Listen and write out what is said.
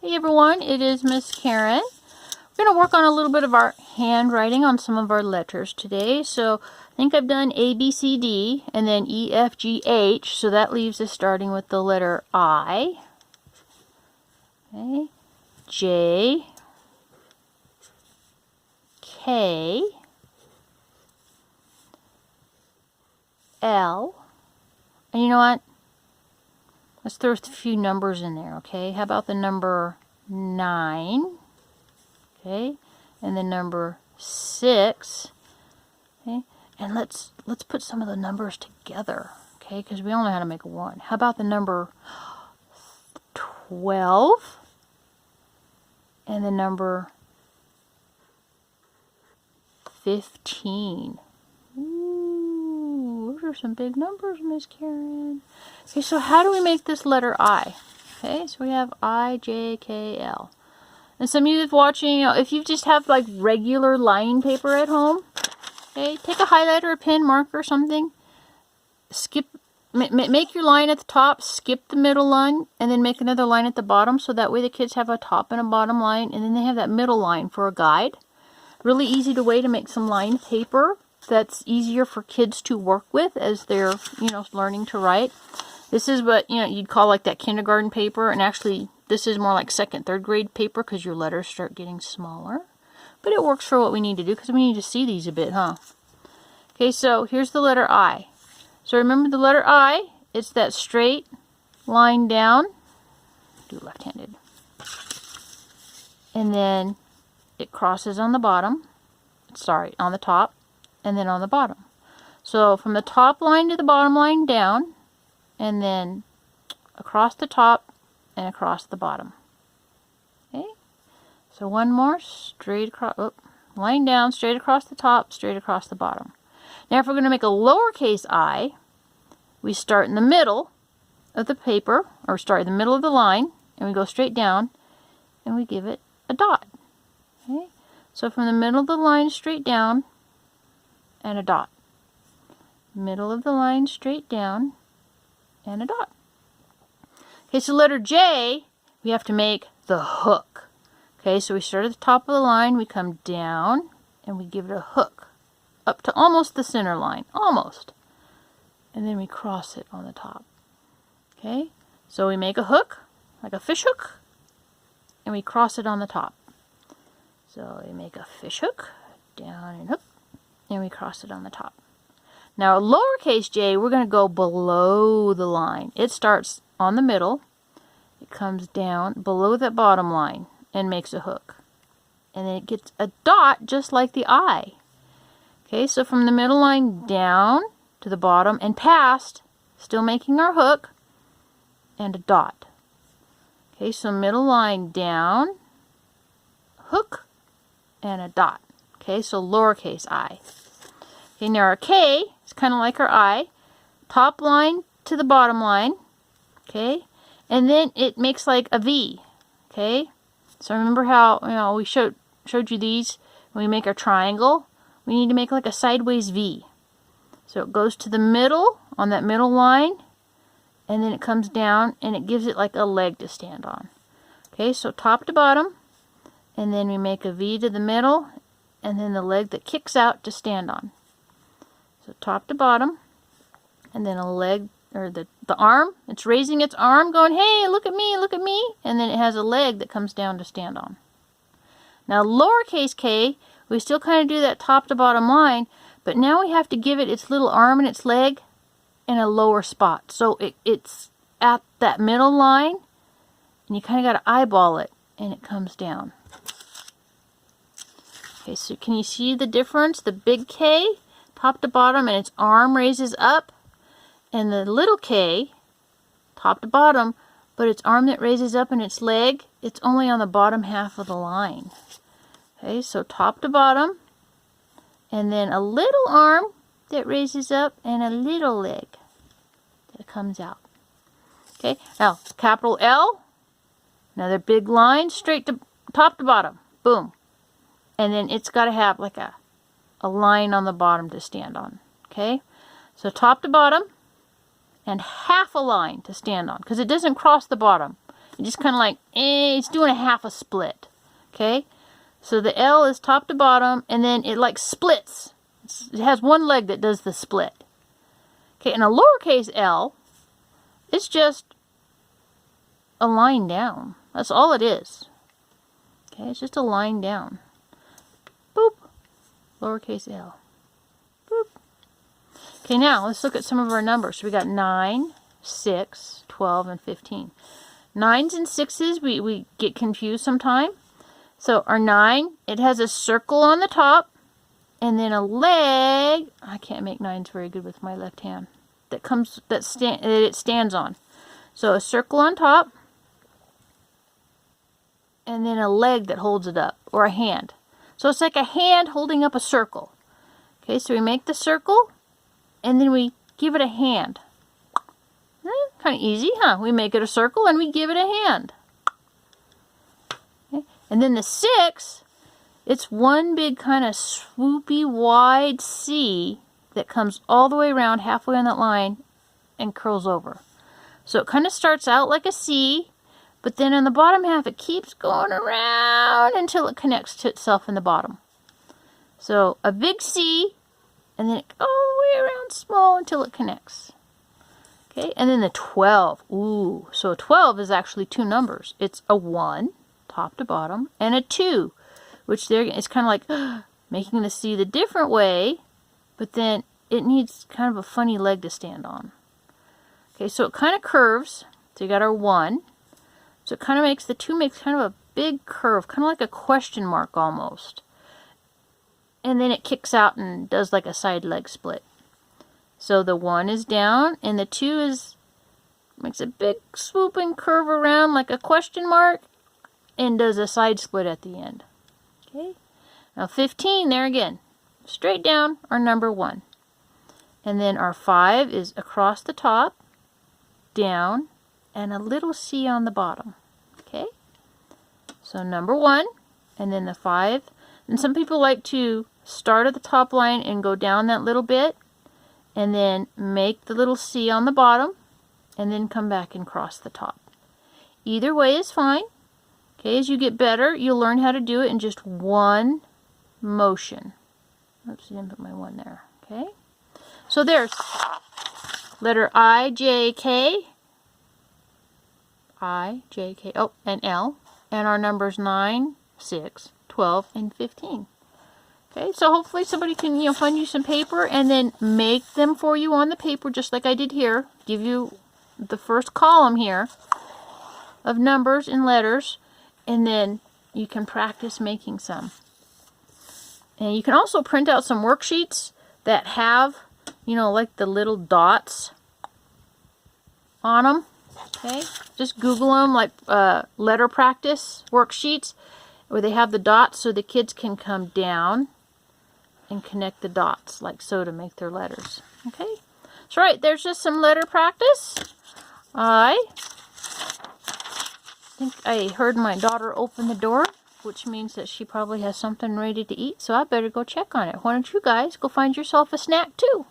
Hey everyone, it is Miss Karen. We're going to work on a little bit of our handwriting on some of our letters today. So I think I've done A, B, C, D, and then E, F, G, H. So that leaves us starting with the letter I. Okay. J, K, L, and you know what? Let's throw a few numbers in there, okay? How about the number 9, okay? And the number 6, okay? And let's put some of the numbers together, okay? Because we only know how to make one. How about the number 12 and the number 15? Ooh, those are some big numbers, Miss Karen. Okay, so how do we make this letter I? Okay, so we have I, J, K, L. And some of you that's watching, if you just have like regular line paper at home, okay, take a highlighter, a pen, marker, something. Make your line at the top, skip the middle line, and then make another line at the bottom, so that way the kids have a top and a bottom line, and then they have that middle line for a guide. Really easy way to make some line paper that's easier for kids to work with as they're, learning to write. This is what, you'd call like that kindergarten paper, and actually this is more like 2nd, 3rd grade paper because your letters start getting smaller. But it works for what we need to do because we need to see these a bit, huh? Okay, so here's the letter I. So remember the letter I, it's that straight line down. Do left-handed. And then it crosses on the bottom. Sorry, on the top. And then on the bottom. So from the top line to the bottom line down, and then across the top and across the bottom. Okay? So one more, straight across, line down, straight across the top, straight across the bottom. Now if we're going to make a lowercase I, we start in the middle of the paper, or start in the middle of the line, and we go straight down, and we give it a dot. Okay? So from the middle of the line straight down, and a dot. Middle of the line straight down, and a dot. Okay, so letter J, we have to make the hook. Okay, so we start at the top of the line, we come down, and we give it a hook. Up to almost the center line, almost. And then we cross it on the top. Okay, so we make a hook, like a fish hook, and we cross it on the top. So we make a fish hook, down and hook, and we cross it on the top. Now lowercase j, we're going to go below the line. It starts on the middle, it comes down below that bottom line and makes a hook. And then it gets a dot just like the I. Okay, so from the middle line down to the bottom and past, still making our hook, and a dot. Okay, so middle line down, hook, and a dot. Okay, so lowercase I. Okay, now our K is kind of like our I. Top line to the bottom line. Okay, and then it makes like a V. Okay, so remember how we showed you these when we make our triangle. We need to make like a sideways V. So it goes to the middle on that middle line, and then it comes down and it gives it like a leg to stand on. Okay, so top to bottom, and then we make a V to the middle, and then the leg that kicks out to stand on. So top to bottom, and then a leg, or the arm, it's raising its arm going, hey, look at me, and then it has a leg that comes down to stand on. Now lowercase k, we still kind of do that top to bottom line, but now we have to give it its little arm and its leg in a lower spot. So it's at that middle line, and you kind of got to eyeball it, and it comes down. Okay, so can you see the difference? The big K, top to bottom, and its arm raises up, and the little K, top to bottom, but its arm that raises up and its leg, it's only on the bottom half of the line. Okay, so top to bottom, and then a little arm that raises up, and a little leg that comes out. Okay, now capital L, another big line, straight to top to bottom, boom. And then it's got to have like a line on the bottom to stand on. Okay, so top to bottom and half a line to stand on, because it doesn't cross the bottom. It's just kind of like, it's doing a half a split. Okay? So the L is top to bottom, and then it like splits. It has one leg that does the split. Okay, and a lowercase L, it's just a line down. That's all it is. Okay, it's just a line down. Boop. Lowercase L. Boop. Okay, now let's look at some of our numbers. So we got 9, 6, 12, and 15. 9s and 6s, we get confused sometimes. So our 9, it has a circle on the top, and then a leg. I can't make 9s very good with my left hand. That it stands on. So a circle on top, and then a leg that holds it up, or a hand. So it's like a hand holding up a circle. Okay, so we make the circle, and then we give it a hand. Kind of easy, huh? We make it a circle, and we give it a hand. Okay. And then the 6, it's one big kind of swoopy, wide C that comes all the way around halfway on that line and curls over. So it kind of starts out like a C, but then on the bottom half it keeps going around until it connects to itself in the bottom. So a big C, and then it all the way around small until it connects. Okay, and then the 12. Ooh, so a 12 is actually two numbers. It's a 1, top to bottom, and a 2, which there is kind of like making the C the different way, but then it needs kind of a funny leg to stand on. Okay, so it kind of curves. So you got our 1. So it kind of makes, the 2 makes kind of a big curve, kind of like a question mark almost. And then it kicks out and does like a side leg split. So the 1 is down, and the 2 makes a big swooping curve around like a question mark, and does a side split at the end. Okay. Now 15, there again, straight down, our number 1. And then our 5 is across the top, down, and a little C on the bottom. Okay. So number 1, and then the 5. And some people like to start at the top line and go down that little bit, and then make the little C on the bottom, and then come back and cross the top. Either way is fine. Okay, as you get better, you'll learn how to do it in just one motion. Oops, I didn't put my 1 there. Okay, so there's letter I, J, K, oh, and L, and our numbers 9, 6, 12, and 15. Okay, so hopefully somebody can, find you some paper and then make them for you on the paper, just like I did here. Give you the first column here of numbers and letters, and then you can practice making some. And you can also print out some worksheets that have, like the little dots on them. Okay, just Google them, like letter practice worksheets, where they have the dots so the kids can come down and connect the dots like so to make their letters. Okay, so right, there's just some letter practice. I think I heard my daughter open the door, which means that she probably has something ready to eat, so I better go check on it. Why don't you guys go find yourself a snack too?